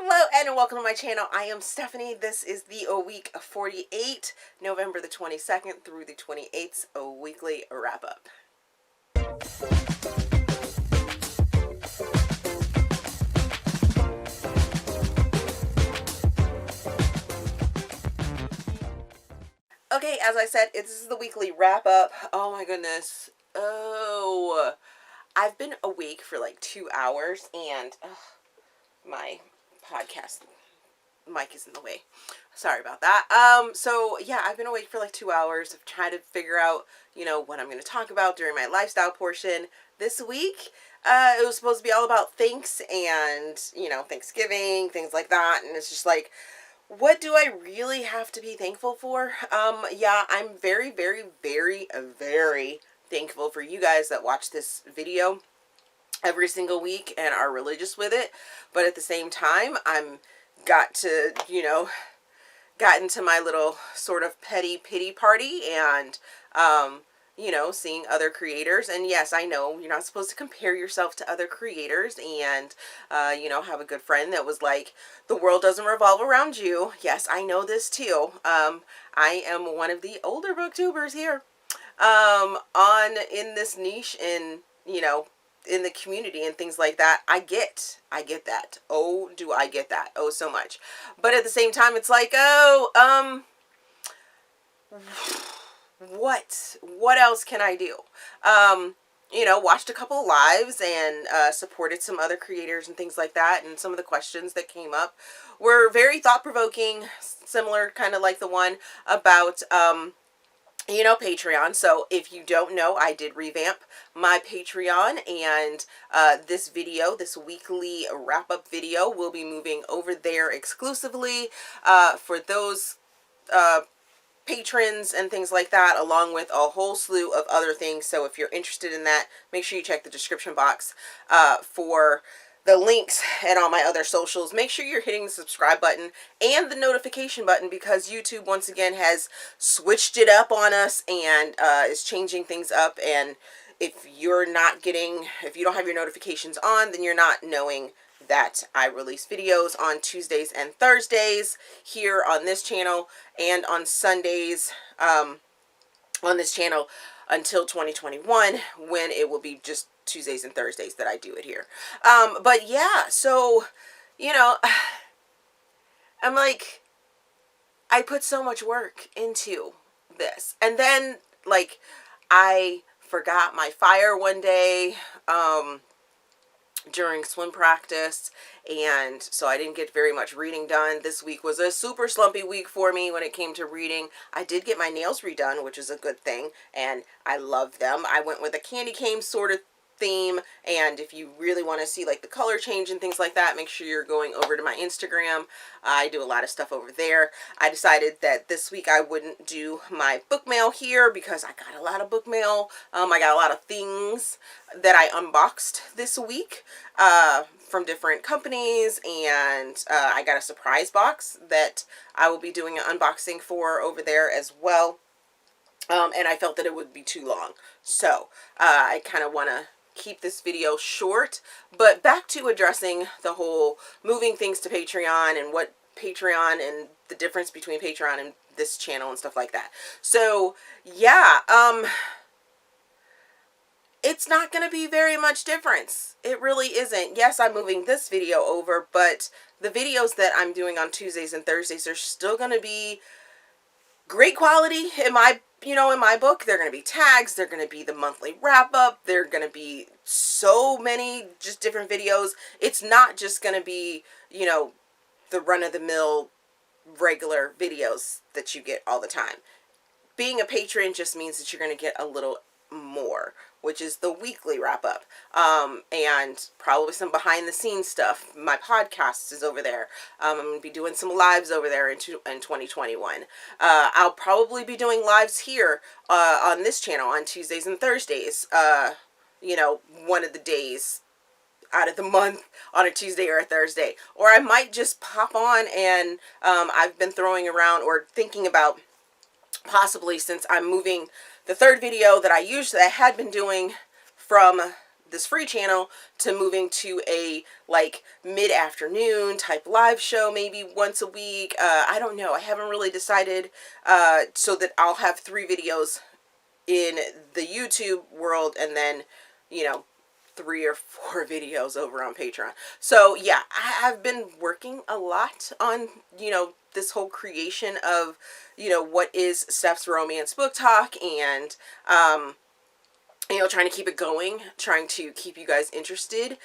Hello and welcome to my channel. I am Stephanie. This is the week 48, November the 22nd through the 28th, a weekly wrap up. Okay, as I said, this is the weekly wrap up. Oh my goodness. Oh, I've been awake for like 2 hours and my podcast mic is in the way. Sorry about that. So yeah, I've been awake for like 2 hours of trying to figure out, what I'm going to talk about during my lifestyle portion this week. It was supposed to be all about thanks and, Thanksgiving, things like that. And it's just like, what do I really have to be thankful for? Yeah, I'm very, very, very, very thankful for you guys that watch this video every single week and are religious with it. But at the same time, I'm got to, got into my little sort of petty pity party and, seeing other creators. And yes, I know you're not supposed to compare yourself to other creators and, have a good friend that was like, the world doesn't revolve around you. Yes, I know this too. I am one of the older booktubers here, in this niche in, in the community and things like that. I get that. Oh, do I get that? Oh, so much. But at the same time, it's like, what else can I do? Watched a couple of lives and supported some other creators and things like that. And some of the questions that came up were very thought-provoking, similar kind of like the one about, Patreon. So if you don't know, I did revamp my Patreon, and this weekly wrap-up video will be moving over there exclusively for those patrons and things like that, along with a whole slew of other things. So if you're interested in that, make sure you check the description box for the links and all my other socials. Make sure you're hitting the subscribe button and the notification button, because YouTube once again has switched it up on us and is changing things up. And if you don't have your notifications on, then you're not knowing that I release videos on Tuesdays and Thursdays here on this channel, and on Sundays on this channel until 2021, when it will be just Tuesdays and Thursdays that I do it here. But yeah, so, I'm like, I put so much work into this. And then, like, I forgot my fire one day, during swim practice, and so I didn't get very much reading done. This week was a super slumpy week for me when it came to reading. I did get my nails redone, which is a good thing, and I love them. I went with a candy cane sort of theme, and if you really want to see like the color change and things like that, make sure you're going over to my Instagram. I do a lot of stuff over there. I decided that this week I wouldn't do my book mail here because I got a lot of book mail. I got a lot of things that I unboxed this week from different companies, and I got a surprise box that I will be doing an unboxing for over there as well. And I felt that it would be too long, so I kind of want to keep this video short. But back to addressing the whole moving things to Patreon and what Patreon and the difference between Patreon and this channel and stuff like that. So yeah, it's not going to be very much difference. It really isn't. Yes, I'm moving this video over, but the videos that I'm doing on Tuesdays and Thursdays are still going to be great quality in my book. They're going to be tags. They're going to be the monthly wrap up. They're going to be so many just different videos. It's not just going to be, the run-of-the-mill regular videos that you get all the time. Being a patron just means that you're going to get a little more, which is the weekly wrap up, and probably some behind the scenes stuff. My podcast is over there. I'm going to be doing some lives over there in 2021. I'll probably be doing lives here on this channel on Tuesdays and Thursdays, one of the days out of the month on a Tuesday or a Thursday. Or I might just pop on and I've been throwing around or thinking about possibly, since I'm moving the third video that I had been doing from this free channel to moving to a like mid-afternoon type live show maybe once a week. I don't know. I haven't really decided, so that I'll have 3 videos in the YouTube world and then, you know, 3 or 4 videos over on Patreon. So yeah, I have been working a lot on, you know, this whole creation of, you know, what is Steph's Romance Book Talk, and you know, trying to keep it going, trying to keep you guys interested.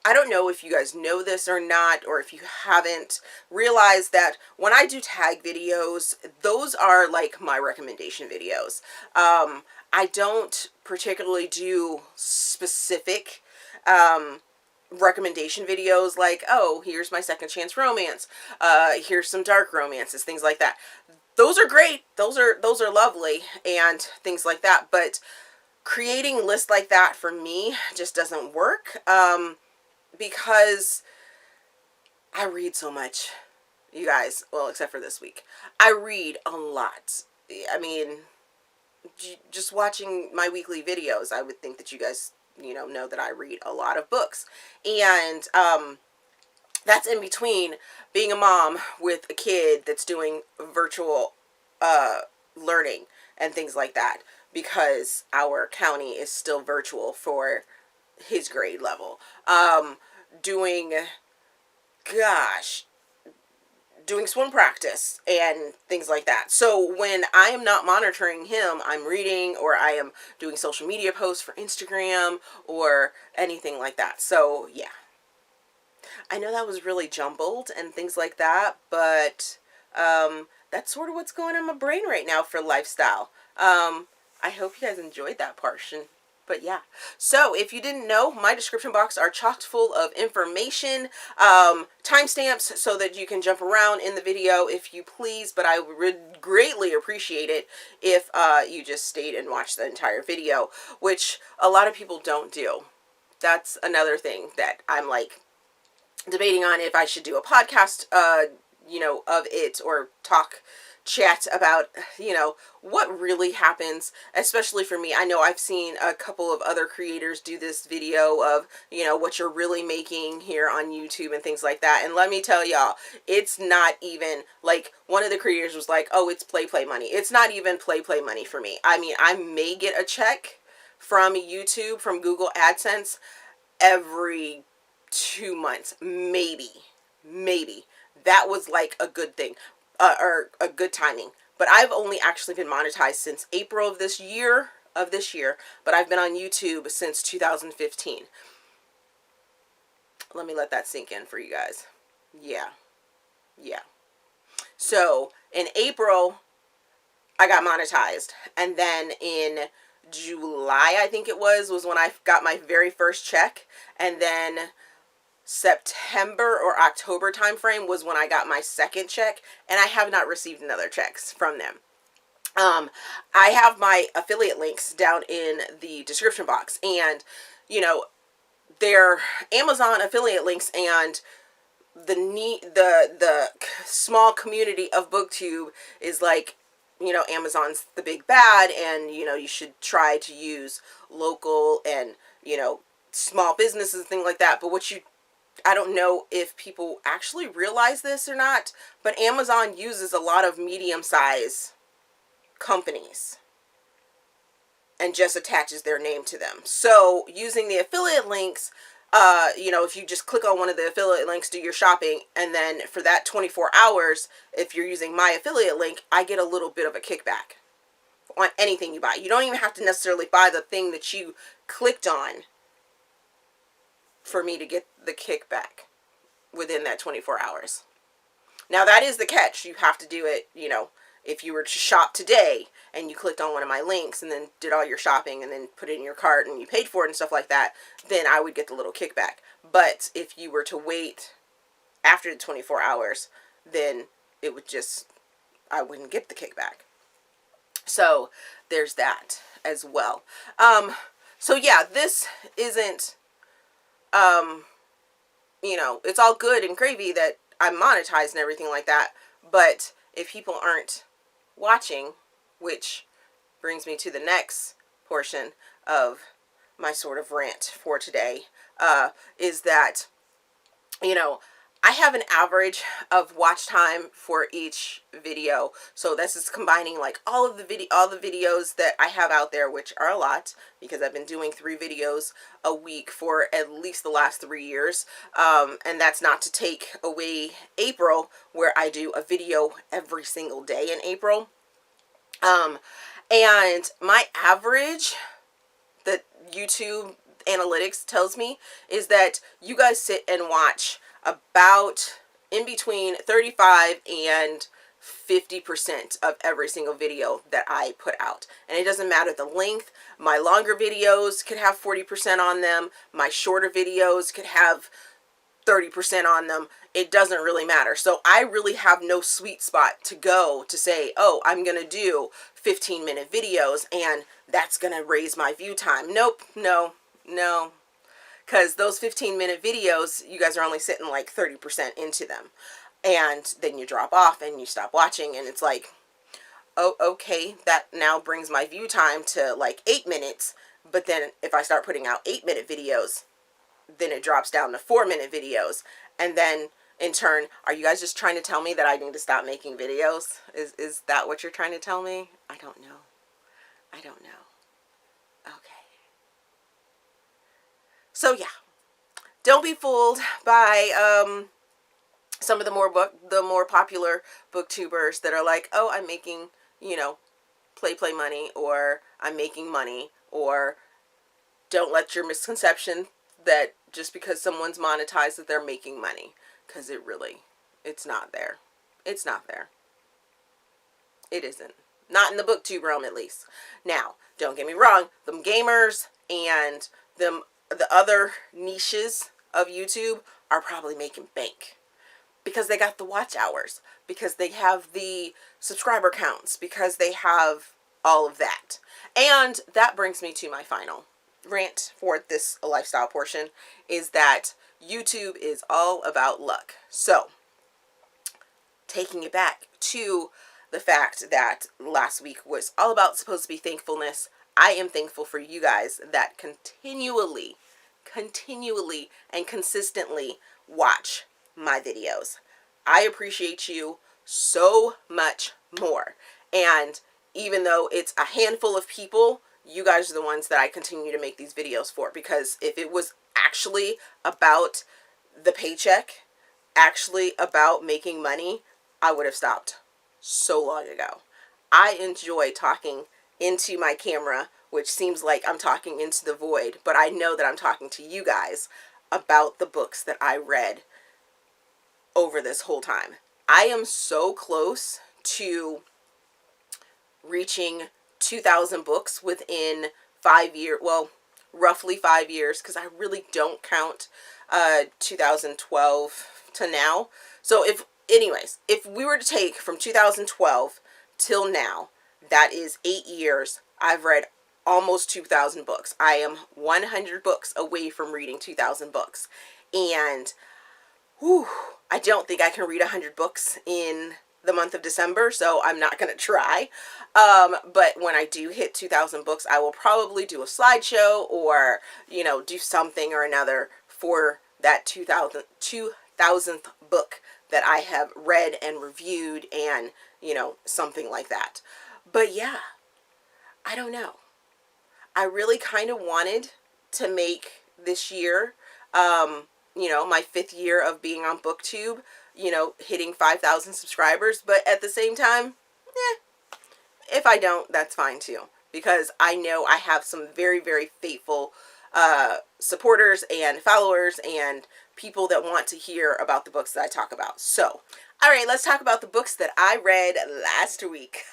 I don't know if you guys know this or not, or if you haven't realized that when I do tag videos, those are like my recommendation videos. I don't particularly do specific recommendation videos like, oh, here's my second chance romance, here's some dark romances, things like that. Those are great. Those are lovely and things like that. But creating lists like that for me just doesn't work, because I read so much, you guys. Well, except for this week. I read a lot. I mean, just watching my weekly videos, I would think that you guys, you know that I read a lot of books. And that's in between being a mom with a kid that's doing virtual learning and things like that, because our county is still virtual for his grade level. Doing swim practice and things like that. So when I am not monitoring him, I'm reading, or I am doing social media posts for Instagram or anything like that. So yeah, I know that was really jumbled and things like that, but that's sort of what's going on in my brain right now for lifestyle. I hope you guys enjoyed that portion. But yeah, so if you didn't know, my description box are chock full of information, timestamps, so that you can jump around in the video if you please. But I would greatly appreciate it if you just stayed and watched the entire video, which a lot of people don't do. That's another thing that I'm like debating on, if I should do a podcast, you know, of it, or chat about, you know, what really happens, especially for me. I know I've seen a couple of other creators do this video of, you know, what you're really making here on YouTube and things like that. And let me tell y'all, it's not even like, one of the creators was like, oh, it's play money. It's not even play money for me. I mean, I may get a check from YouTube, from Google AdSense every 2 months, maybe. That was like a good thing, or a good timing. But I've only actually been monetized since April of this year, but I've been on YouTube since 2015. Let me let that sink in for you guys. Yeah. So in April, I got monetized, and then in July, I think it was when I got my very first check, and then September or October timeframe was when I got my second check, and I have not received another checks from them. I have my affiliate links down in the description box, and you know, they're Amazon affiliate links, and the small community of BookTube is like, you know, Amazon's the big bad, and you know, you should try to use local and, you know, small businesses and things like that. But I don't know if people actually realize this or not, but Amazon uses a lot of medium-sized companies and just attaches their name to them. So using the affiliate links, you know, if you just click on one of the affiliate links, do your shopping, and then for that 24 hours, if you're using my affiliate link, I get a little bit of a kickback on anything you buy. You don't even have to necessarily buy the thing that you clicked on for me to get the kickback within that 24 hours. Now, that is the catch. You have to do it, you know, if you were to shop today and you clicked on one of my links and then did all your shopping and then put it in your cart and you paid for it and stuff like that, then I would get the little kickback. But if you were to wait after the 24 hours, then it would just, I wouldn't get the kickback. So there's that as well. So yeah, this isn't, you know, it's all good and gravy that I'm monetized and everything like that, but if people aren't watching, which brings me to the next portion of my sort of rant for today, is that, you know, I have an average of watch time for each video. So this is combining like all the videos that I have out there, which are a lot because I've been doing 3 videos a week for at least the last 3 years. And that's not to take away April, where I do a video every single day in April. And my average that YouTube analytics tells me is that you guys sit and watch about in between 35 and 50% of every single video that I put out. And it doesn't matter the length. My longer videos could have 40% on them. My shorter videos could have 30% on them. It doesn't really matter. So I really have no sweet spot to go to say, oh, I'm going to do 15-minute videos and that's going to raise my view time. Nope, no. Because those 15-minute videos, you guys are only sitting like 30% into them. And then you drop off and you stop watching, and it's like, oh, okay, that now brings my view time to like 8 minutes. But then if I start putting out 8-minute videos, then it drops down to 4-minute videos. And then in turn, are you guys just trying to tell me that I need to stop making videos? Is that what you're trying to tell me? I don't know. Okay. So yeah, don't be fooled by some of the more popular booktubers that are like, oh, I'm making, you know, play money, or I'm making money, or don't let your misconception that just because someone's monetized that they're making money, because it's not there. It's not there. It isn't. Not in the booktube realm, at least. Now, don't get me wrong, them gamers and the other niches of YouTube are probably making bank because they got the watch hours, because they have the subscriber counts, because they have all of that. And that brings me to my final rant for this lifestyle portion, is that YouTube is all about luck. So, taking it back to the fact that last week was all about supposed to be thankfulness, I am thankful for you guys that continually and consistently watch my videos. I appreciate you so much more. And even though it's a handful of people, you guys are the ones that I continue to make these videos for. Because if it was actually about the paycheck, actually about making money, I would have stopped so long ago. I enjoy talking into my camera, which seems like I'm talking into the void, but I know that I'm talking to you guys about the books that I read over this whole time. I am so close to reaching 2,000 books within 5 years, well, roughly 5 years, because I really don't count 2012 to now. So if we were to take from 2012 till now, that is 8 years, I've read almost 2,000 books. I am 100 books away from reading 2,000 books. And I don't think I can read 100 books in the month of December, so I'm not going to try. But when I do hit 2,000 books, I will probably do a slideshow or, you know, do something or another for that 2,000th book that I have read and reviewed, and, you know, something like that. But yeah, I don't know. I really kind of wanted to make this year, you know, my 5th year of being on BookTube, you know, hitting 5,000 subscribers. But at the same time, if I don't, that's fine too. Because I know I have some very, very faithful supporters and followers and people that want to hear about the books that I talk about. So, all right, let's talk about the books that I read last week.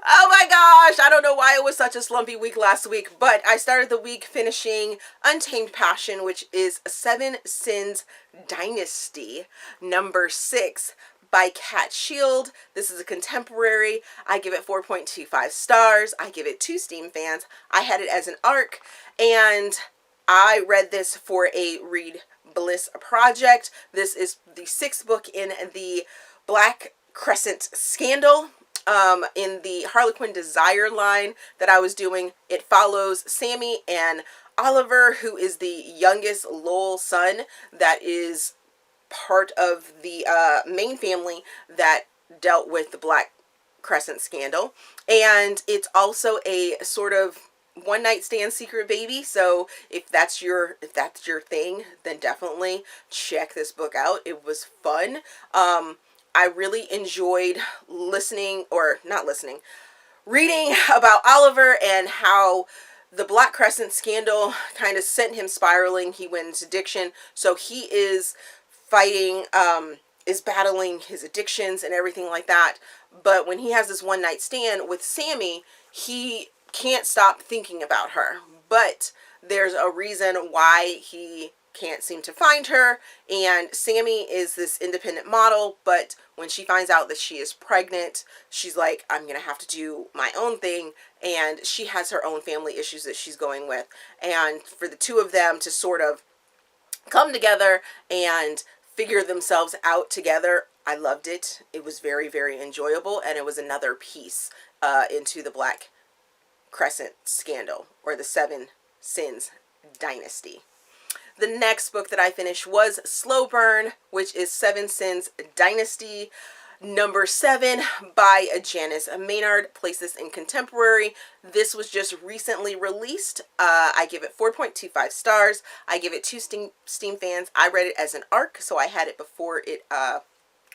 Oh my gosh, I don't know why it was such a slumpy week last week, but I started the week finishing Untamed Passion, which is 7 Sins Dynasty, number 6 by Schield. This is a contemporary. I give it 4.25 stars. I give it 2 Steam fans. I had it as an ARC, and I read this for a Read Bliss project. This is the 6th book in the Black Crescent Scandal. in the Harlequin Desire line that I was doing, it follows Sammy and Oliver, who is the youngest Lowell son that is part of the main family that dealt with the Black Crescent scandal. And it's also a sort of one night stand secret baby, so if that's your thing, then definitely check this book out. It was fun. I really enjoyed reading about Oliver and how the Black Crescent scandal kind of sent him spiraling. He went into addiction, so he is battling his addictions and everything like that. But when he has this one night stand with Sammy, he can't stop thinking about her. But there's a reason why he can't seem to find her. And Sammy is this independent model, but when she finds out that she is pregnant, she's like, I'm gonna have to do my own thing. And she has her own family issues that she's going with. And for the two of them to sort of come together and figure themselves out together, I loved it. It was very, very enjoyable, and it was another piece into the Black Crescent scandal, or the Seven Sins Dynasty. The next book that I finished was Slow Burn, which is Seven Sins Dynasty number 7 by Janice Maynard. Place this in contemporary. This was just recently released. I give it 4.25 stars. I give it 2 Steam fans. I read it as an ARC, so I had it before it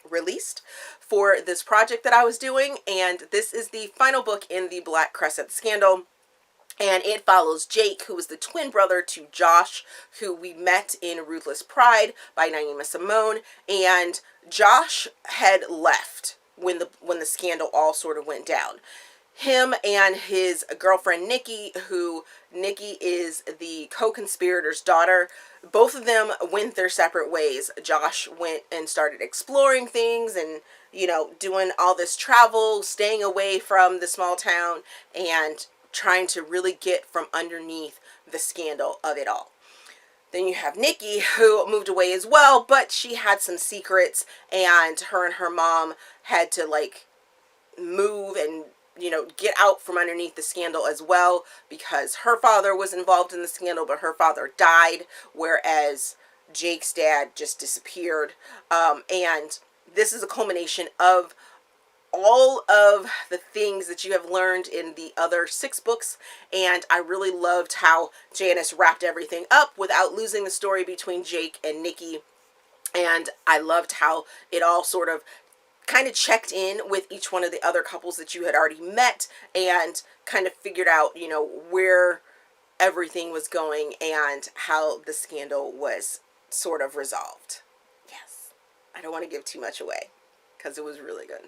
released for this project that I was doing. And this is the final book in the Black Crescent scandal. And it follows Jake, who is the twin brother to Josh, who we met in Ruthless Pride by Naima Simone. And Josh had left when the scandal all sort of went down. Him and his girlfriend Nikki, who Nikki is the co-conspirator's daughter, both of them went their separate ways. Josh went and started exploring things and, you know, doing all this travel, staying away from the small town, and trying to really get from underneath the scandal of it all. Then you have Nikki, who moved away as well, but she had some secrets, and her mom had to, like, move and, you know, get out from underneath the scandal as well, because her father was involved in the scandal, but her father died, whereas Jake's dad just disappeared. And this is a culmination of all of the things that you have learned in the other 6 books, and I really loved how Janice wrapped everything up without losing the story between Jake and Nikki. And I loved how it all sort of kind of checked in with each one of the other couples that you had already met, and kind of figured out, you know, where everything was going and how the scandal was sort of resolved. Yes, I don't want to give too much away because it was really good.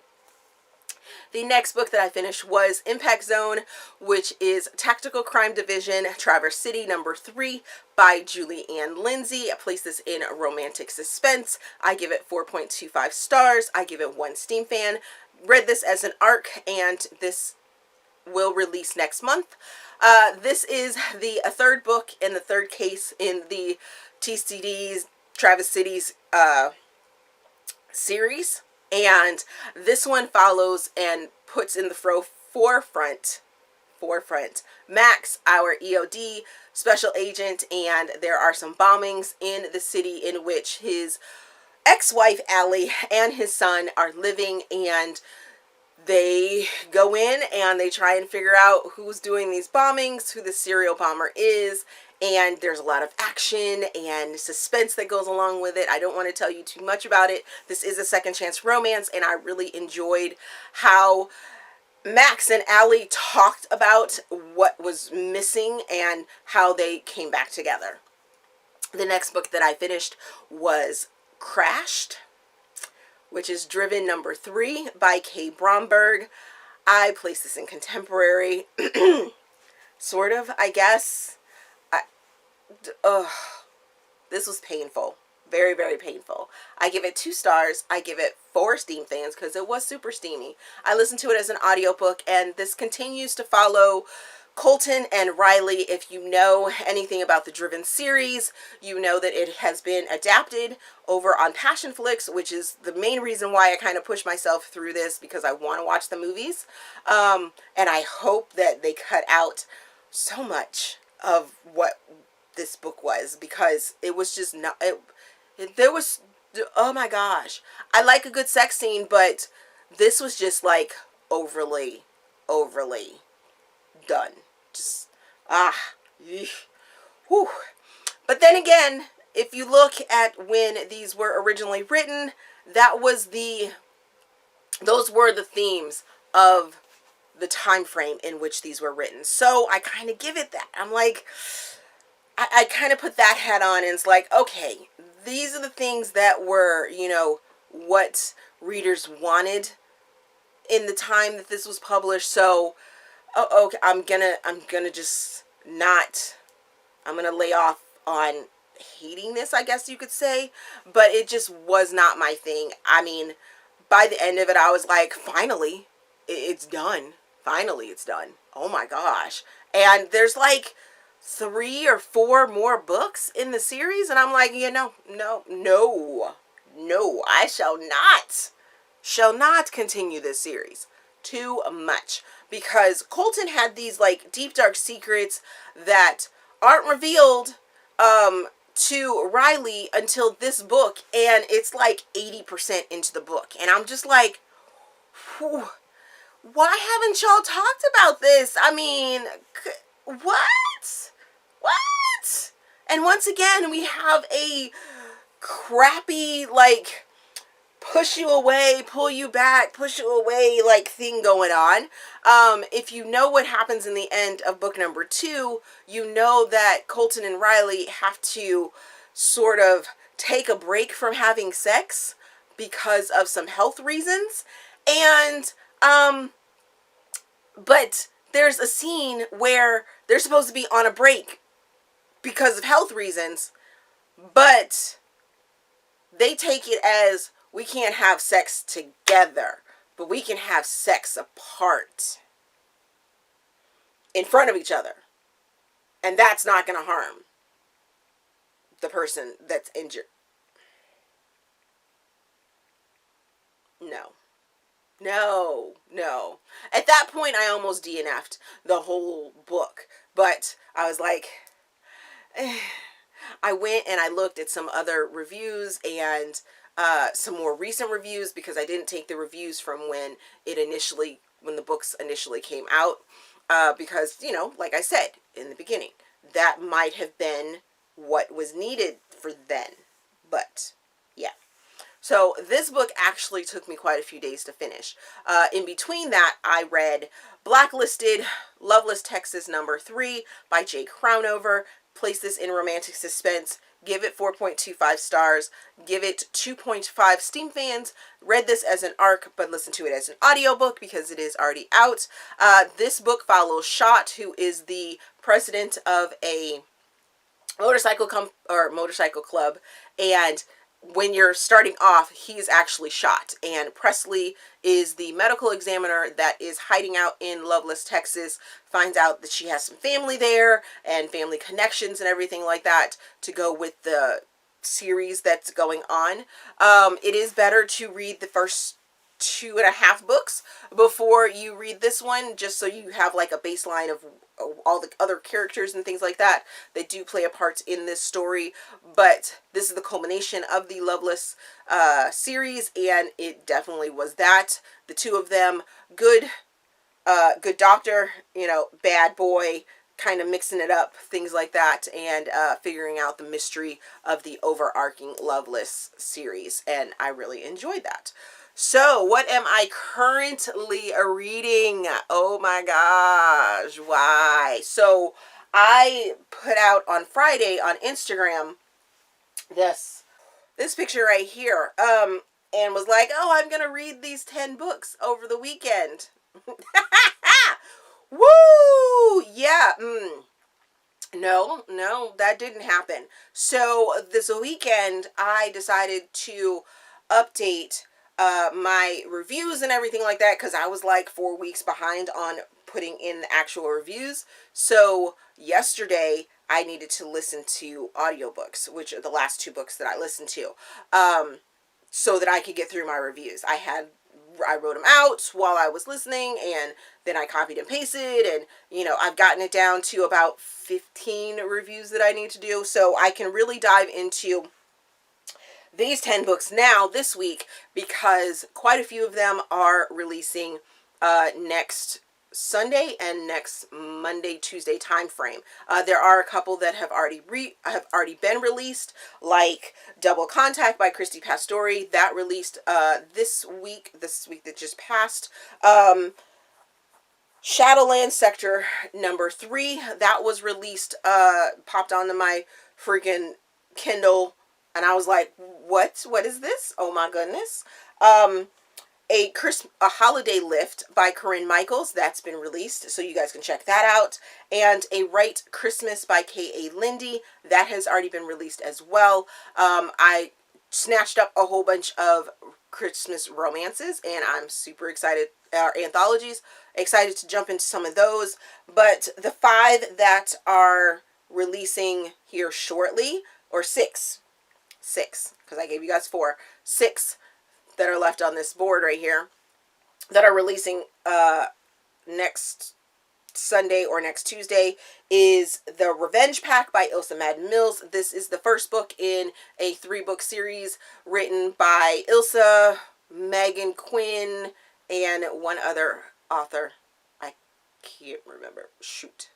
The next book that I finished was Impact Zone, which is Tactical Crime Division, Traverse City, number 3 by Julie Ann Lindsey. I place this in romantic suspense. I give it 4.25 stars. I give it 1 Steam fan. Read this as an ARC, and this will release next month. This is the 3rd book and the 3rd case in the TCD's Traverse City's series. And this one follows and puts in the forefront Max, our EOD special agent, and there are some bombings in the city in which his ex-wife Allie and his son are living, and they go in and they try and figure out who's doing these bombings, who the serial bomber is. And there's a lot of action and suspense that goes along with it. I don't want to tell you too much about it. This is a second chance romance, and I really enjoyed how Max and Allie talked about what was missing and how they came back together. The next book that I finished was Crashed, which is Driven number 3 by Kay Bromberg. I place this in contemporary, sort of, I guess. This was painful. Very, very painful. I give it 2 stars. I give it 4 Steam fans because it was super steamy. I listened to it as an audiobook, and this continues to follow Colton and Riley, if you know anything about the Driven series, you know that it has been adapted over on Passionflix, which is the main reason why I kind of push myself through this, because I want to watch the movies. And I hope that they cut out so much of what this book was, because it was just not, there was, oh my gosh. I like a good sex scene, but this was just like overly done. Just, whew. But then again, if you look at when these were originally written, those were the themes of the time frame in which these were written. So I kind of give it that. I'm like, I kind of put that hat on, and it's like, okay, these are the things that were, you know, what readers wanted in the time that this was published. So, okay, I'm gonna just not, I'm gonna lay off on hating this, I guess you could say, but it just was not my thing. I mean, by the end of it, I was like, finally, it's done. Finally, it's done. Oh my gosh. And there's like 3 or 4 more books in the series, and I'm like, you know, no, I shall not continue this series. Too much. Because Colton had these like deep dark secrets that aren't revealed to Riley until this book, and it's like 80% into the book, and I'm just like, whew, why haven't y'all talked about this? I mean, what? And once again, we have a crappy, like, push you away, pull you back, push you away, like, thing going on. If you know what happens in the end of book number 2, you know that Colton and Riley have to sort of take a break from having sex because of some health reasons. And, but there's a scene where they're supposed to be on a break because of health reasons, but they take it as, we can't have sex together, but we can have sex apart in front of each other. And that's not going to harm the person that's injured. No. At that point, I almost DNF'd the whole book. But I was like, I went and I looked at some other reviews and some more recent reviews, because I didn't take the reviews from when the books initially came out, because, you know, like I said in the beginning, that might have been what was needed for then. But yeah. So this book actually took me quite a few days to finish. In between that, I read Blacklisted, Loveless Texas #3 by Jay Crownover. Place this in romantic suspense. Give it 4.25 stars. Give it 2.5 Steam fans. Read this as an ARC, but listen to it as an audiobook because it is already out. This book follows Shot, who is the president of a motorcycle club, and when you're starting off, he's actually shot. And Presley is the medical examiner that is hiding out in Loveless, Texas, finds out that she has some family there and family connections and everything like that to go with the series that's going on. It is better to read the first 2.5 books before you read this one, just so you have like a baseline of all the other characters and things like that. They do play a part in this story, but this is the culmination of the Loveless series, and it definitely was that. The two of them, good doctor, you know, bad boy, kind of mixing it up, things like that, and figuring out the mystery of the overarching Loveless series, and I really enjoyed that. So, what am I currently reading? Oh my gosh, why? So, I put out on Friday on Instagram this picture right here, and was like, oh, I'm gonna read these 10 books over the weekend. Woo! Yeah, No, that didn't happen. So, this weekend, I decided to update my reviews and everything like that, because I was like 4 weeks behind on putting in the actual reviews. So yesterday I needed to listen to audiobooks, which are the last 2 books that I listened to, so that I could get through my reviews. I wrote them out while I was listening, and then I copied and pasted, and, you know, I've gotten it down to about 15 reviews that I need to do, so I can really dive into these 10 books now this week, because quite a few of them are releasing next Sunday and next Monday, Tuesday time frame. There are a couple that have already been released, like Double Contact by Christy Pastore. That released this week that just passed. Shadowlands Sector number 3, that was released, popped onto my freaking Kindle, and I was like, what is this? Oh my goodness. A Holiday Lift by Corinne Michaels, that's been released, so you guys can check that out. And a Wright Christmas by K.A. Linde, that has already been released as well. I snatched up a whole bunch of Christmas romances, and I'm super excited, anthologies, excited to jump into some of those. But the 5 that are releasing here shortly, or 6, because I gave you guys 4, 6 that are left on this board right here, that are releasing next Sunday or next Tuesday, is The Revenge Pact by Ilsa Madden-Mills. This is the first book in a 3-book series written by Ilsa, Megan Quinn, and one other author. I can't remember. Shoot.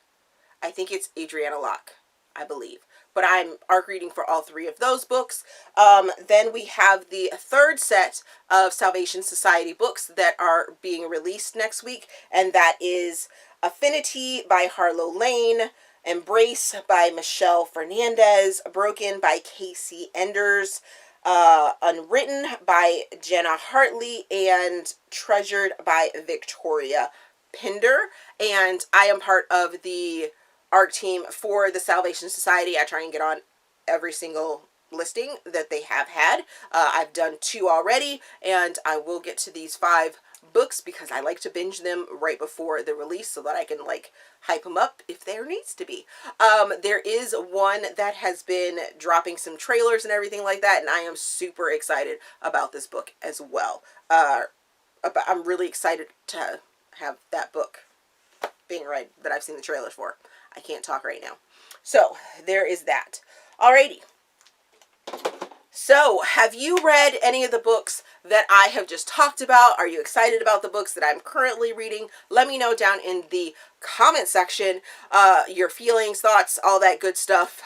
I think it's Adriana Locke, I believe. But I'm arc reading for all 3 of those books. Then we have the 3rd set of Salvation Society books that are being released next week, and that is Affinity by Harlow Layne, Embrace by Michelle Fernandez, Broken by Casey Enders, Unwritten by Jenna Hartley, and Treasured by Victoria Pinder. And I am part of the art team for the Salvation Society. I try and get on every single listing that they have had. I've done 2 already, and I will get to these 5 books because I like to binge them right before the release so that I can, like, hype them up if there needs to be. There is one that has been dropping some trailers and everything like that, and I am super excited about this book as well. I'm really excited to have that book being read that I've seen the trailers for. I can't talk right now. So, there is that. Alrighty. So, have you read any of the books that I have just talked about? Are you excited about the books that I'm currently reading? Let me know down in the comment section your feelings, thoughts, all that good stuff.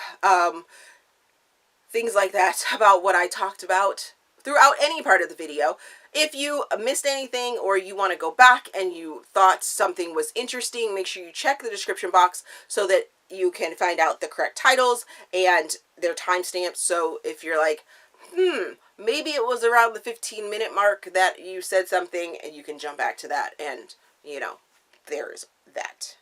Things like that about what I talked about throughout any part of the video. If you missed anything or you want to go back and you thought something was interesting, make sure you check the description box so that you can find out the correct titles and their timestamps. So if you're like, maybe it was around the 15-minute mark that you said something, and you can jump back to that, and, you know, there's that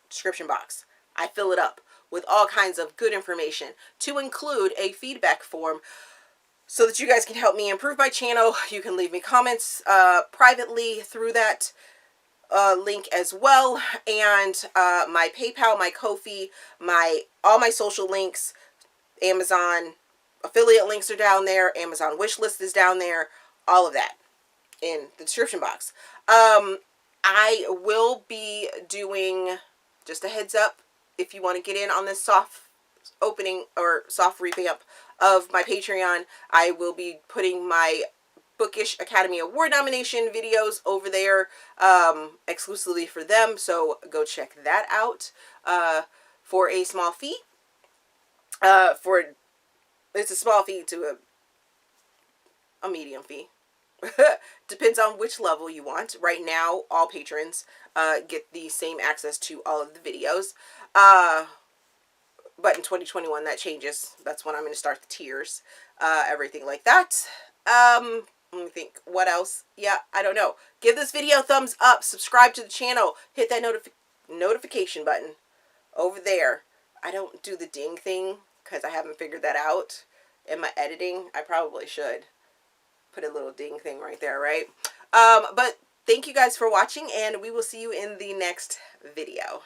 description box. I fill it up with all kinds of good information, to include a feedback form so that you guys can help me improve my channel. You can leave me comments privately through that link as well, and my PayPal, my Ko-fi, all my social links, Amazon affiliate links are down there, Amazon wish list is down there, all of that in the description box. I will be doing, just a heads up, if you want to get in on this soft opening or soft revamp of my Patreon, I will be putting my Bookish Academy Award nomination videos over there exclusively for them, so go check that out for a small fee. It's a small fee to a medium fee. Depends on which level you want. Right now, all patrons get the same access to all of the videos. But in 2021, that changes. That's when I'm going to start the tiers. Everything like that. Let me think. What else? Yeah, I don't know. Give this video a thumbs up. Subscribe to the channel. Hit that notification button over there. I don't do the ding thing because I haven't figured that out in my editing. I probably should put a little ding thing right there, right? But Thank you guys for watching, and we will see you in the next video.